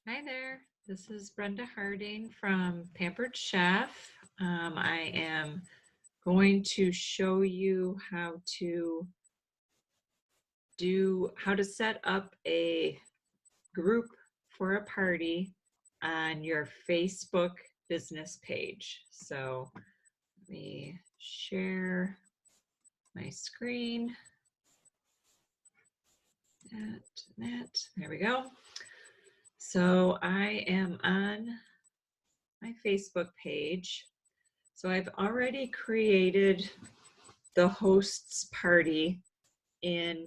Hi there, this is Brenda Harding from Pampered Chef. I am going to show you how to set up a group for a party on your Facebook business page. So let me share my screen. There we go. So I am on my Facebook page. So I've already created the hosts party in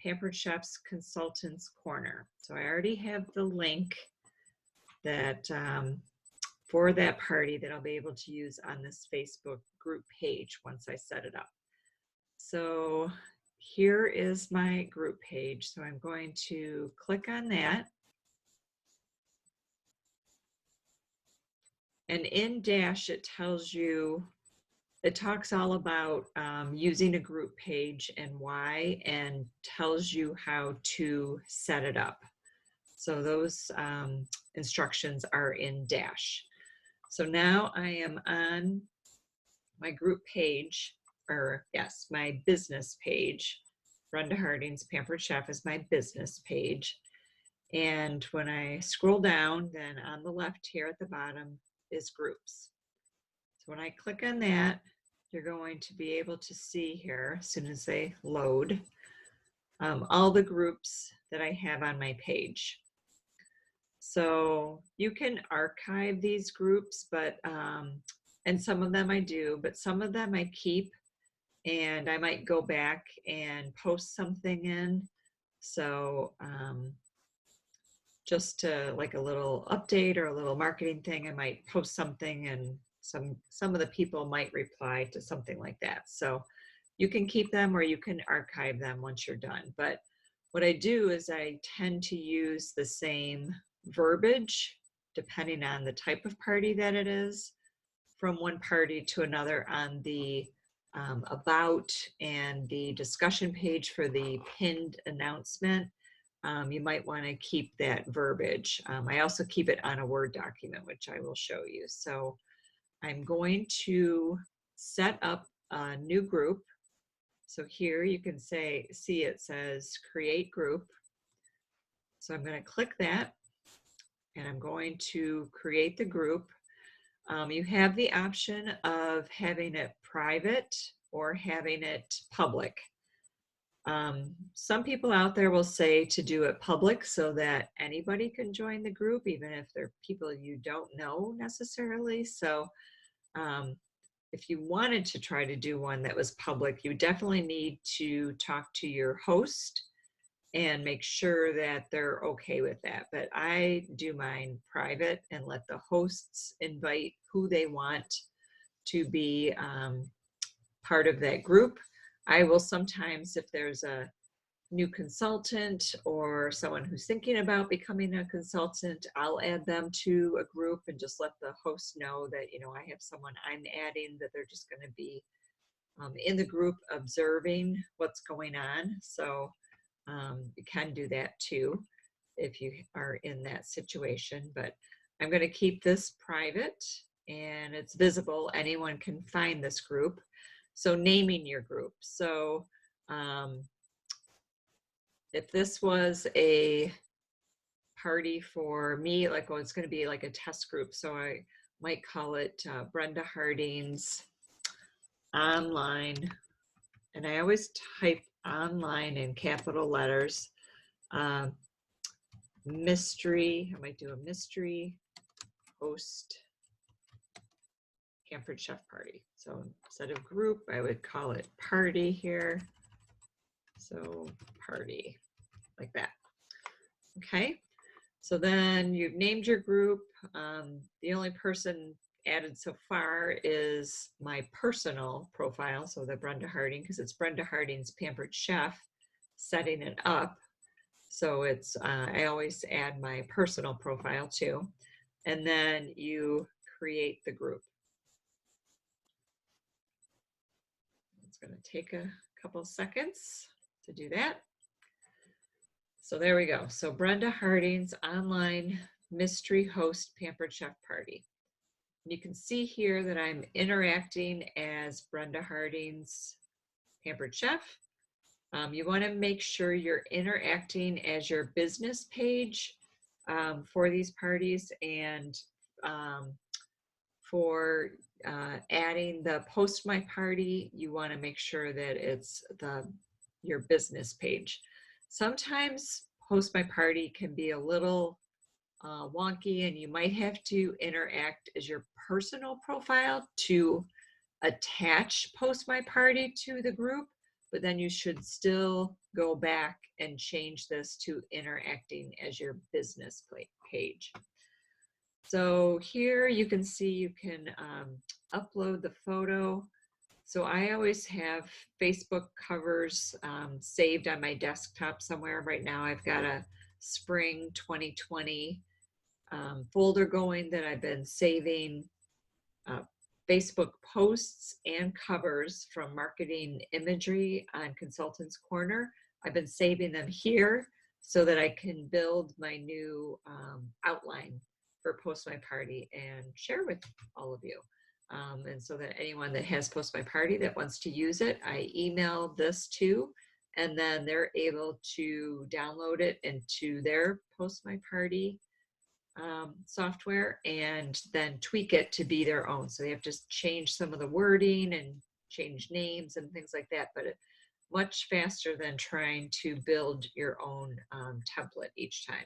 Pampered Chef's Consultants Corner. So I already have the link that for that party that I'll be able to use on this Facebook group page once I set it up. So here is my group page. So I'm going to click on that. And in Dash, it tells you, it talks all about using a group page and why, and tells you how to set it up. So those instructions are in Dash. So now I am on my group page, or yes, my business page. Brenda Harding's Pampered Chef is my business page. And when I scroll down, then on the left here at the bottom is groups. So when I click on that, you're going to be able to see here, as soon as they load, all the groups that I have on my page. So you can archive these groups, but and some of them I do, but some of them I keep, and I might go back and post something in. So just to like a little update or a little marketing thing, I might post something, and some of the people might reply to something like that. So you can keep them or you can archive them once you're done. But what I do is I tend to use the same verbiage depending on the type of party that it is from one party to another on the about and the discussion page for the pinned announcement. You might want to keep that verbiage. I also keep it on a Word document, which I will show you. So I'm going to set up a new group. So here you can see it says create group. So I'm going to click that and I'm going to create the group. You have the option of having it private or having it public. Some people out there will say to do it public so that anybody can join the group, even if they're people you don't know necessarily. So if you wanted to try to do one that was public, you definitely need to talk to your host and make sure that they're okay with that. But I do mine private and let the hosts invite who they want to be part of that group. I will sometimes, if there's a new consultant or someone who's thinking about becoming a consultant, I'll add them to a group and just let the host know that, you know, I have someone I'm adding, that they're just going to be in the group observing what's going on. So you can do that too if you are in that situation. But I'm going to keep this private and it's visible. Anyone can find this group. So naming your group. So if this was a party for me, like, oh, it's going to be like a test group. So I might call it Brenda Harding's online. And I always type online in capital letters. Mystery, I might do a mystery host Pampered Chef party. So instead of group, I would call it party here. So party, like that. Okay, so then you've named your group. The only person added so far is my personal profile, so the Brenda Harding, because it's Brenda Harding's Pampered Chef setting it up. So it's I always add my personal profile too, and then you create the group. It's going to take a couple seconds to do that. So there we go. So Brenda Harding's online mystery host pampered chef party. And you can see here that I'm interacting as Brenda Harding's pampered chef. You want to make sure you're interacting as your business page for these parties, and for adding the post my party, you want to make sure that it's your business page. Sometimes post my party can be a little wonky, and you might have to interact as your personal profile to attach post my party to the group, but then you should still go back and change this to interacting as your business page. So here you can see you can upload the photo. So I always have Facebook covers saved on my desktop somewhere. Right now I've got a spring 2020 folder going that I've been saving Facebook posts and covers from Marketing Imagery on Consultants Corner. I've been saving them here so that I can build my new outline for Post My Party and share with all of you. And so that anyone that has Post My Party that wants to use it, I email this to, and then they're able to download it into their Post My Party software and then tweak it to be their own. So they have to change some of the wording and change names and things like that, but it's much faster than trying to build your own template each time.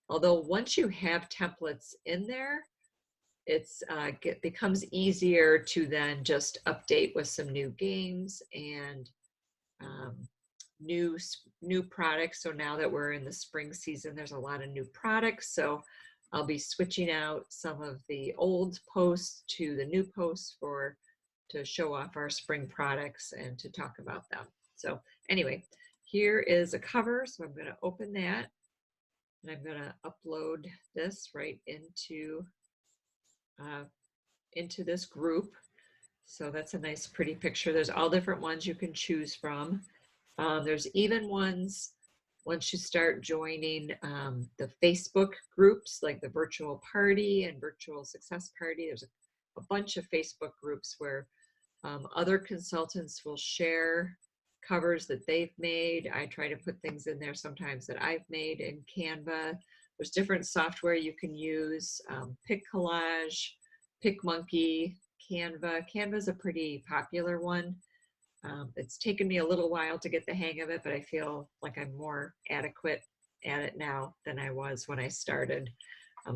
Although once you have templates in there, it becomes easier to then just update with some new games and new products. So now that we're in the spring season, there's a lot of new products. So I'll be switching out some of the old posts to the new posts to show off our spring products and to talk about them. So anyway, here is a cover. So I'm going to open that, and I'm going to upload this right into this group. So that's a nice pretty picture. There's all different ones you can choose from. There's even ones once you start joining the Facebook groups, like the virtual party and virtual success party. There's a bunch of Facebook groups where other consultants will share covers that they've made. I try to put things in there sometimes that I've made in Canva. There's different software you can use, PicCollage, PicMonkey, Canva. Canva is a pretty popular one. It's taken me a little while to get the hang of it, but I feel like I'm more adequate at it now than I was when I started.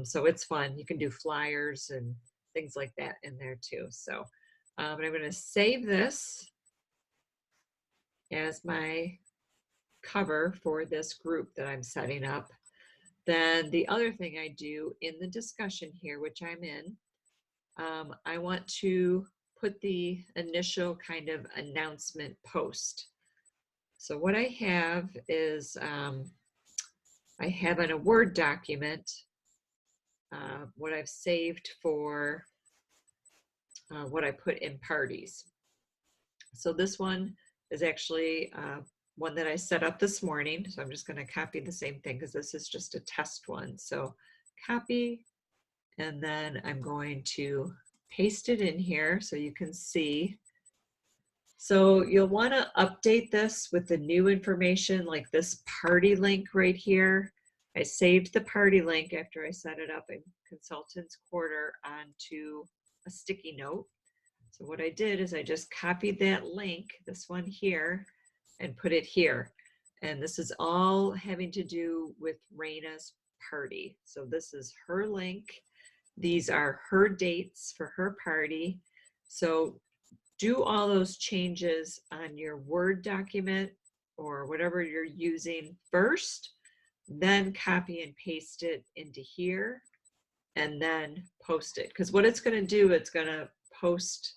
So it's fun. You can do flyers and things like that in there too. So I'm going to save this as my cover for this group that I'm setting up. Then the other thing I do in the discussion here, which I'm in, I want to put the initial kind of announcement post. So what I have is I have in a Word document what I've saved for what I put in parties. So this one is actually one that I set up this morning. So I'm just going to copy the same thing because this is just a test one. So copy, and then I'm going to paste it in here so you can see. So you'll want to update this with the new information, like this party link right here. I saved the party link after I set it up in Consultants Corner onto a sticky note. So what I did is I just copied that link, this one here, and put it here. And this is all having to do with Raina's party. So this is her link. These are her dates for her party. So do all those changes on your Word document or whatever you're using first, then copy and paste it into here, and then post it. Because what it's going to do, it's going to post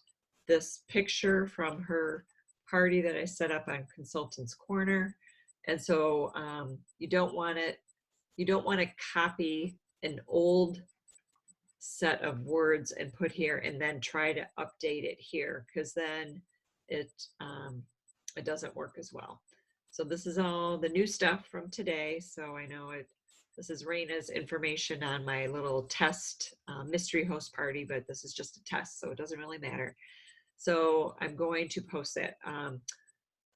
this picture from her party that I set up on Consultants Corner. And so you don't want to copy an old set of words and put here and then try to update it here, because then it doesn't work as well. So this is all the new stuff from today. So I know it This is Raina's information on my little test mystery host party, but this is just a test, so it doesn't really matter. So I'm going to post that.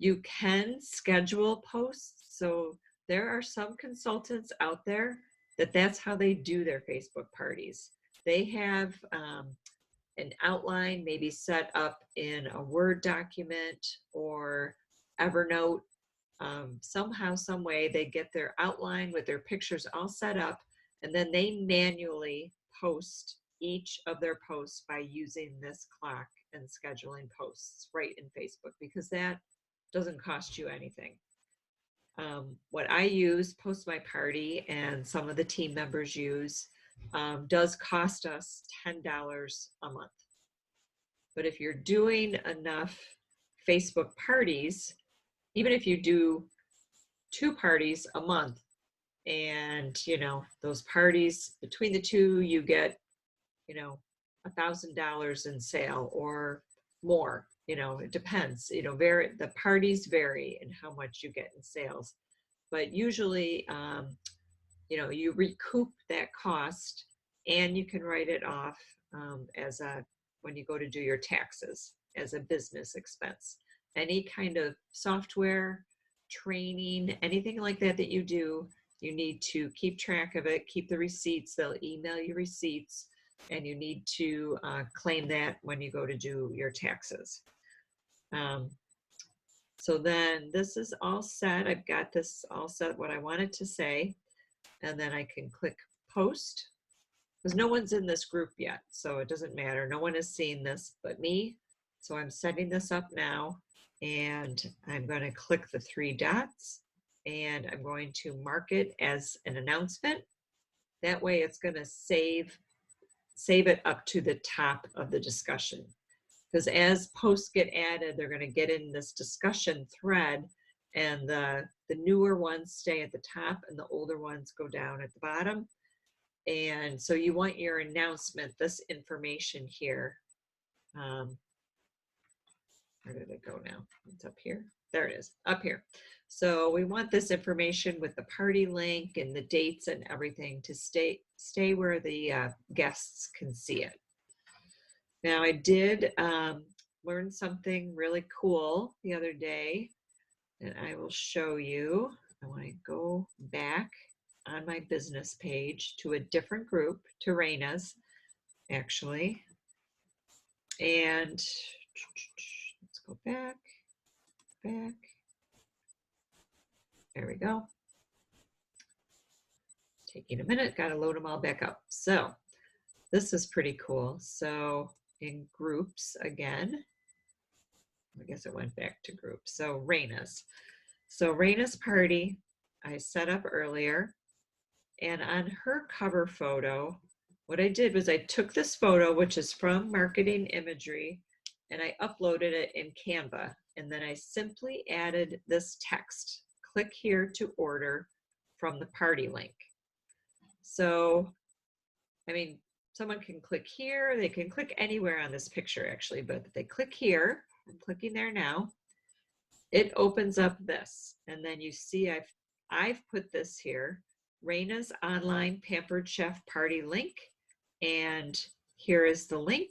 You can schedule posts. So there are some consultants out there that's how they do their Facebook parties. They have an outline maybe set up in a Word document or Evernote. Somehow, some way, they get their outline with their pictures all set up, and then they manually post each of their posts by using this clock and scheduling posts right in Facebook, because that doesn't cost you anything. What I use, Post My Party, and some of the team members use, does cost us $10 a month. But if you're doing enough Facebook parties, even if you do 2 parties a month, and those parties, between the two, you get $1,000 in sale or more. It depends. The parties vary in how much you get in sales, but usually you recoup that cost, and you can write it off when you go to do your taxes, as a business expense. Any kind of software, training, anything like that you do, you need to keep track of it, keep the receipts. They'll email you receipts, and you need to claim that when you go to do your taxes. So then this is all set. I've got this all set, what I wanted to say, and then I can click post, because no one's in this group yet, so it doesn't matter. No one has seen this but me. So I'm setting this up now, and I'm going to click the 3 dots, and I'm going to mark it as an announcement. That way it's going to save it up to the top of the discussion, because as posts get added, they're going to get in this discussion thread, and the newer ones stay at the top and the older ones go down at the bottom. And so you want your announcement, this information here. Where did it go now? It's up here. There it is, up here. So we want this information with the party link and the dates and everything to stay where the guests can see it. Now, I did learn something really cool the other day, and I will show you. I want to go back on my business page to a different group, to Raina's, actually. And let's go back. There we go. Taking a minute, got to load them all back up. So this is pretty cool. So in groups again, I guess it went back to groups. So Raina's. So Raina's party, I set up earlier. And on her cover photo, what I did was I took this photo, which is from Marketing Imagery, and I uploaded it in Canva. And then I simply added this text: click here to order from the party link. So, I mean, someone can click here, they can click anywhere on this picture actually, but if they click here, I'm clicking there now, it opens up this. And then you see I've put this here, Raina's Online Pampered Chef Party link, and here is the link.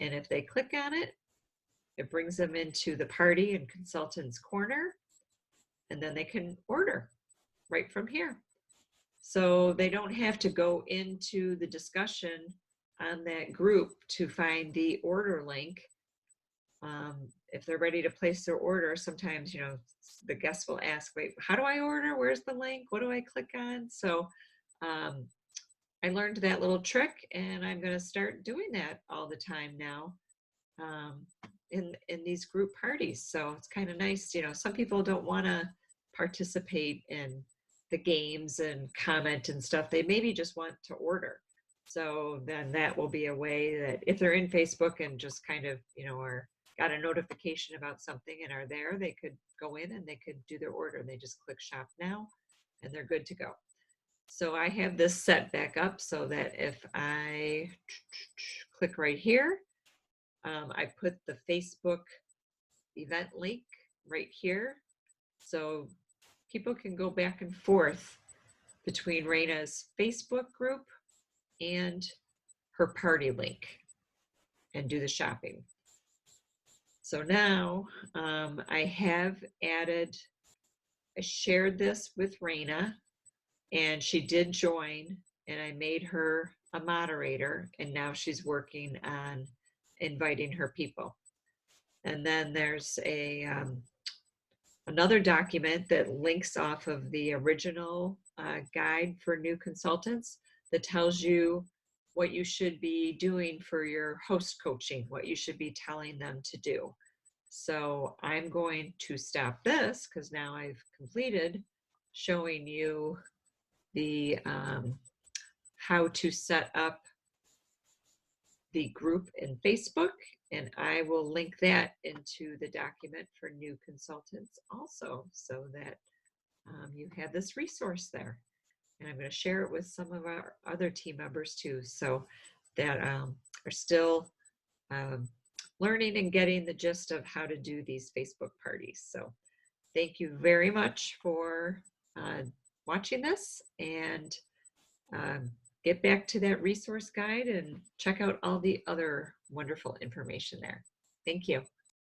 And if they click on it, it brings them into the party and consultants corner, and then they can order right from here. So they don't have to go into the discussion on that group to find the order link. If they're ready to place their order, sometimes, the guests will ask, wait, how do I order? Where's the link? What do I click on? So I learned that little trick, and I'm going to start doing that all the time now in these group parties. So it's kind of nice. Some people don't want to participate in the games and comment and stuff. They maybe just want to order. So then that will be a way that if they're in Facebook and just kind of, are got a notification about something and are there, they could go in and they could do their order, and they just click shop now and they're good to go. So I have this set back up so that if I click right here, I put the Facebook event link right here. So people can go back and forth between Raina's Facebook group and her party link and do the shopping. So now I have added, I shared this with Raina, and she did join, and I made her a moderator, and now she's working on inviting her people. And then there's a another document that links off of the original guide for new consultants that tells you what you should be doing for your host coaching, what you should be telling them to do. So I'm going to stop this because now I've completed showing you the how to set up the group in Facebook, and I will link that into the document for new consultants also, so that you have this resource there. And I'm going to share it with some of our other team members too, so that are still learning and getting the gist of how to do these Facebook parties. So thank you very much for watching this, and get back to that resource guide and check out all the other wonderful information there. Thank you.